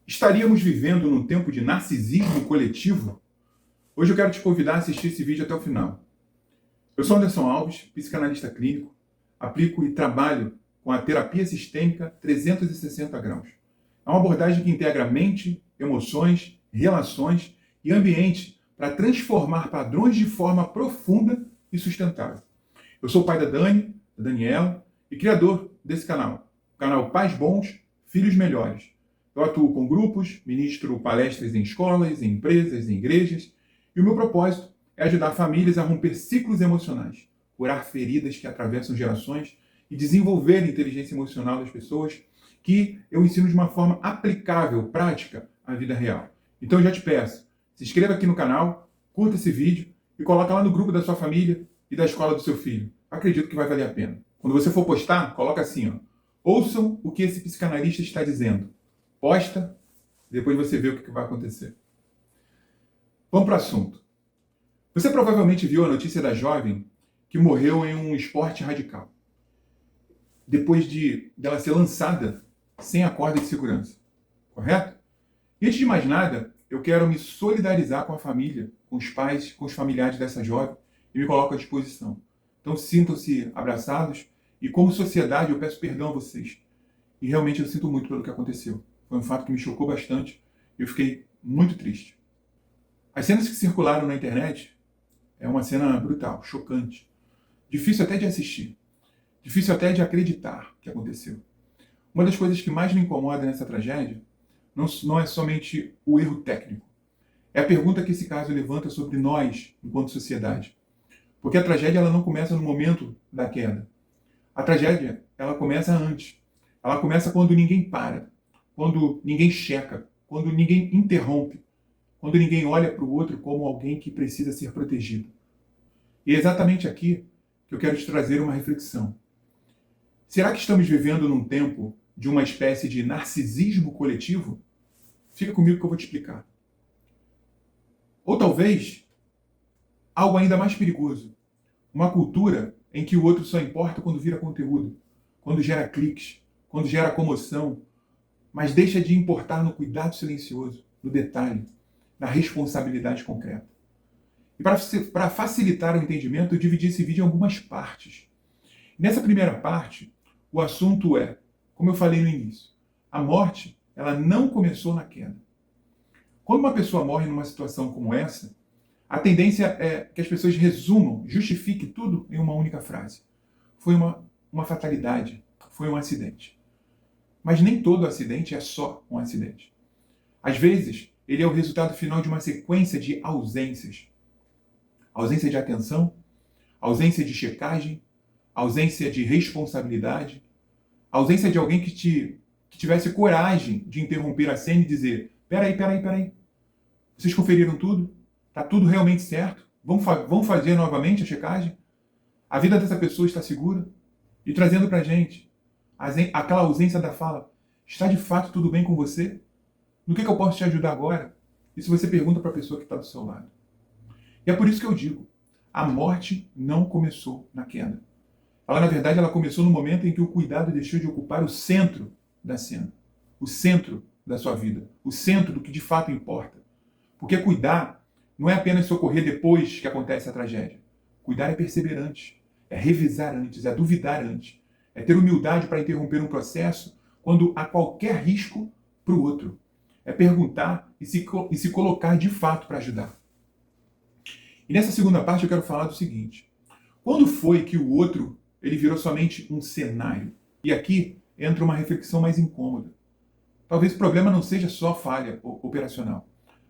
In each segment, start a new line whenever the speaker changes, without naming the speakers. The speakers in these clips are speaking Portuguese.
Estaríamos vivendo num tempo de narcisismo coletivo? Hoje eu quero te convidar a assistir esse vídeo até o final. Eu sou Anderson Alves, psicanalista clínico, aplico e trabalho com a terapia sistêmica 360 graus. É uma abordagem que integra mente, emoções, relações e ambiente para transformar padrões de forma profunda e sustentável. Eu sou o pai da Dani, da Daniela, e criador desse canal, o canal Pais Bons, Filhos Melhores. Eu atuo com grupos, ministro palestras em escolas, em empresas, em igrejas, e o meu propósito é ajudar famílias a romper ciclos emocionais, curar feridas que atravessam gerações e desenvolver a inteligência emocional das pessoas, que eu ensino de uma forma aplicável, prática, à vida real. Então eu já te peço, se inscreva aqui no canal, curta esse vídeo e coloca lá no grupo da sua família e da escola do seu filho. Acredito que vai valer a pena. Quando você for postar, coloca assim, ó: ouçam o que esse psicanalista está dizendo. Posta, depois você vê o que vai acontecer. Vamos para o assunto. Você provavelmente viu a notícia da jovem que morreu em um esporte radical, depois dela ser lançada sem a corda de segurança, correto? E antes de mais nada, eu quero me solidarizar com a família, com os pais, com os familiares dessa jovem e me coloco à disposição. Então sintam-se abraçados e, como sociedade, eu peço perdão a vocês. E realmente eu sinto muito pelo que aconteceu. Foi um fato que me chocou bastante e eu fiquei muito triste. As cenas que circularam na internet é uma cena brutal, chocante. Difícil até de assistir. Difícil até de acreditar que aconteceu. Uma das coisas que mais me incomoda nessa tragédia não é somente o erro técnico. É a pergunta que esse caso levanta sobre nós, enquanto sociedade. Porque a tragédia ela não começa no momento da queda. A tragédia ela começa antes. Ela começa quando ninguém para, quando ninguém checa, quando ninguém interrompe, quando ninguém olha para o outro como alguém que precisa ser protegido. E é exatamente aqui que eu quero te trazer uma reflexão. Será que estamos vivendo num tempo de uma espécie de narcisismo coletivo? Fica comigo que eu vou te explicar. Ou talvez algo ainda mais perigoso. Uma cultura em que o outro só importa quando vira conteúdo, quando gera cliques, quando gera comoção, mas deixa de importar no cuidado silencioso, no detalhe, na responsabilidade concreta. E para facilitar o entendimento, eu dividi esse vídeo em algumas partes. Nessa primeira parte, o assunto é, como eu falei no início, a morte ela não começou na queda. Quando uma pessoa morre numa situação como essa, a tendência é que as pessoas resumam, justifiquem tudo em uma única frase. Foi uma fatalidade, foi um acidente. Mas nem todo acidente é só um acidente. Às vezes, ele é o resultado final de uma sequência de ausências. Ausência de atenção, ausência de checagem, ausência de responsabilidade, ausência de alguém que tivesse coragem de interromper a cena e dizer: peraí. Vocês conferiram tudo? Está tudo realmente certo? Vamos fazer novamente a checagem? A vida dessa pessoa está segura? E trazendo para a gente aquela ausência da fala: está de fato tudo bem com você? No que eu posso te ajudar agora? Isso você pergunta para a pessoa que está do seu lado. E é por isso que eu digo, a morte não começou na queda. Ela, na verdade, ela começou no momento em que o cuidado deixou de ocupar o centro da cena, o centro da sua vida, o centro do que de fato importa. Porque cuidar não é apenas socorrer depois que acontece a tragédia. Cuidar é perceber antes, é revisar antes, é duvidar antes, é ter humildade para interromper um processo quando há qualquer risco para o outro. É perguntar e se colocar de fato para ajudar. E nessa segunda parte eu quero falar do seguinte: quando foi que o outro ele virou somente um cenário? E aqui entra uma reflexão mais incômoda. Talvez o problema não seja só falha operacional.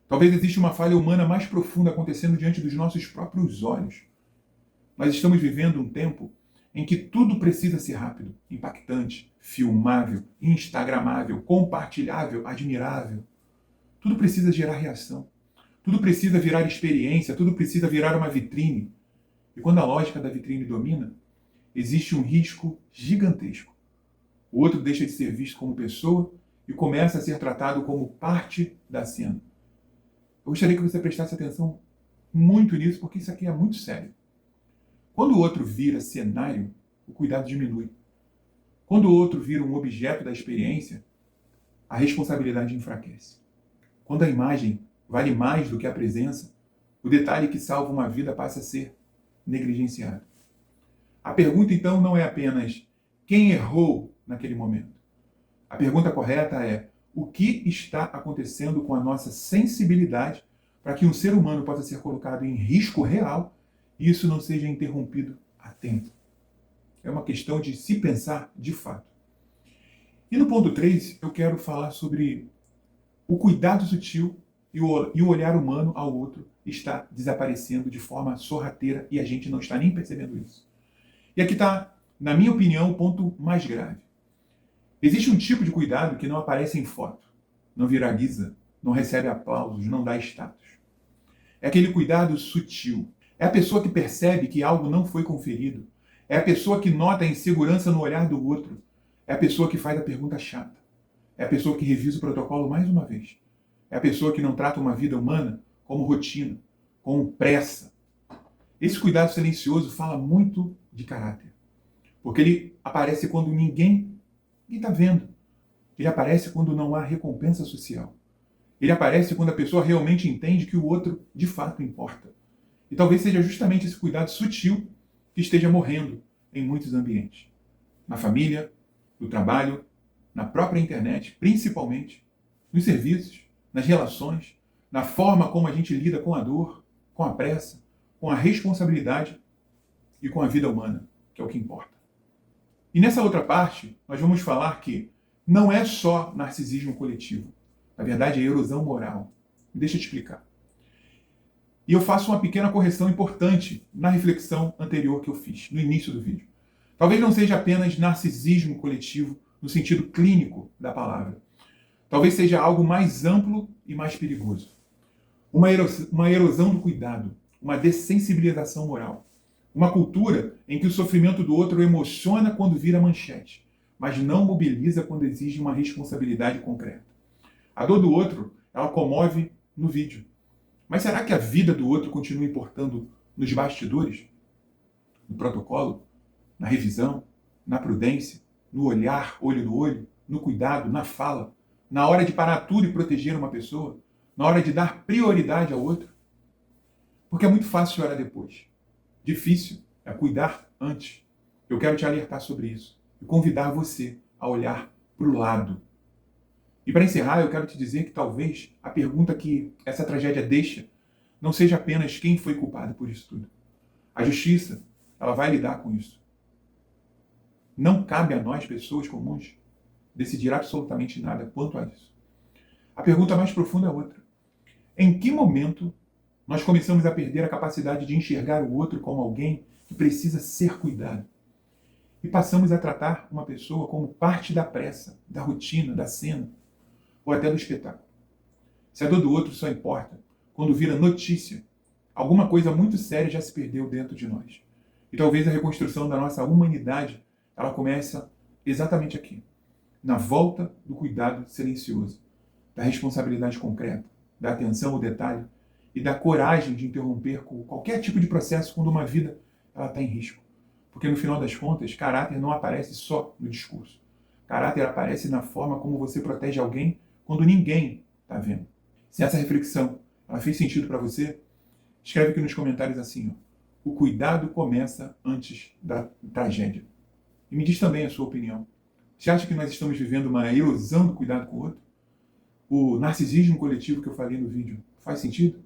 Talvez exista uma falha humana mais profunda acontecendo diante dos nossos próprios olhos. Nós estamos vivendo um tempo em que tudo precisa ser rápido, impactante, filmável, instagramável, compartilhável, admirável. Tudo precisa gerar reação. Tudo precisa virar experiência, tudo precisa virar uma vitrine. E quando a lógica da vitrine domina, existe um risco gigantesco. O outro deixa de ser visto como pessoa e começa a ser tratado como parte da cena. Eu gostaria que você prestasse atenção muito nisso, porque isso aqui é muito sério. Quando o outro vira cenário, o cuidado diminui. Quando o outro vira um objeto da experiência, a responsabilidade enfraquece. Quando a imagem vale mais do que a presença, o detalhe que salva uma vida passa a ser negligenciado. A pergunta, então, não é apenas quem errou naquele momento. A pergunta correta é o que está acontecendo com a nossa sensibilidade para que um ser humano possa ser colocado em risco real e isso não seja interrompido a tempo. É uma questão de se pensar de fato. E no ponto 3, eu quero falar sobre o cuidado sutil e o olhar humano ao outro está desaparecendo de forma sorrateira e a gente não está nem percebendo isso. E aqui está, na minha opinião, o ponto mais grave. Existe um tipo de cuidado que não aparece em foto, não viraliza, não recebe aplausos, não dá status. É aquele cuidado sutil. É a pessoa que percebe que algo não foi conferido. É a pessoa que nota a insegurança no olhar do outro. É a pessoa que faz a pergunta chata. É a pessoa que revisa o protocolo mais uma vez. É a pessoa que não trata uma vida humana como rotina, como pressa. Esse cuidado silencioso fala muito de caráter. Porque ele aparece quando ninguém está vendo. Ele aparece quando não há recompensa social. Ele aparece quando a pessoa realmente entende que o outro de fato importa. E talvez seja justamente esse cuidado sutil que esteja morrendo em muitos ambientes. Na família, no trabalho, na própria internet, principalmente, nos serviços, nas relações, na forma como a gente lida com a dor, com a pressa, com a responsabilidade e com a vida humana, que é o que importa. E nessa outra parte, nós vamos falar que não é só narcisismo coletivo. Na verdade, é erosão moral. Deixa eu te explicar. E eu faço uma pequena correção importante na reflexão anterior que eu fiz, no início do vídeo. Talvez não seja apenas narcisismo coletivo no sentido clínico da palavra. Talvez seja algo mais amplo e mais perigoso. Uma erosão do cuidado, uma dessensibilização moral. Uma cultura em que o sofrimento do outro emociona quando vira manchete, mas não mobiliza quando exige uma responsabilidade concreta. A dor do outro, ela comove no vídeo. Mas será que a vida do outro continua importando nos bastidores? No protocolo? Na revisão? Na prudência? No olhar, olho no olho? No cuidado? Na fala? Na hora de parar tudo e proteger uma pessoa? Na hora de dar prioridade ao outro? Porque é muito fácil chorar depois. Difícil é cuidar antes. Eu quero te alertar sobre isso e convidar você a olhar para o lado. E para encerrar, eu quero te dizer que talvez a pergunta que essa tragédia deixa não seja apenas quem foi culpado por isso tudo. A justiça, ela vai lidar com isso. Não cabe a nós, pessoas comuns, decidir absolutamente nada quanto a isso. A pergunta mais profunda é outra. Em que momento nós começamos a perder a capacidade de enxergar o outro como alguém que precisa ser cuidado? E passamos a tratar uma pessoa como parte da pressa, da rotina, da cena, ou até do espetáculo. Se a dor do outro só importa quando vira notícia, alguma coisa muito séria já se perdeu dentro de nós. E talvez a reconstrução da nossa humanidade, ela começa exatamente aqui, na volta do cuidado silencioso, da responsabilidade concreta, da atenção ao detalhe e da coragem de interromper com qualquer tipo de processo quando uma vida está em risco. Porque no final das contas, caráter não aparece só no discurso. Caráter aparece na forma como você protege alguém quando ninguém está vendo. Se essa reflexão ela fez sentido para você, escreve aqui nos comentários assim, ó, o cuidado começa antes da tragédia. E me diz também a sua opinião. Você acha que nós estamos vivendo uma erosão do cuidado com o outro? O narcisismo coletivo que eu falei no vídeo faz sentido?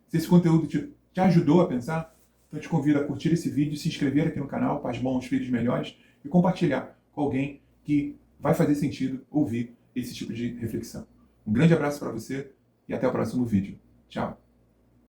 Se esse conteúdo te ajudou a pensar, então eu te convido a curtir esse vídeo, se inscrever aqui no canal, Paz Bons Filhos Melhores, e compartilhar com alguém que vai fazer sentido ouvir esse tipo de reflexão. Um grande abraço para você e até o próximo vídeo. Tchau!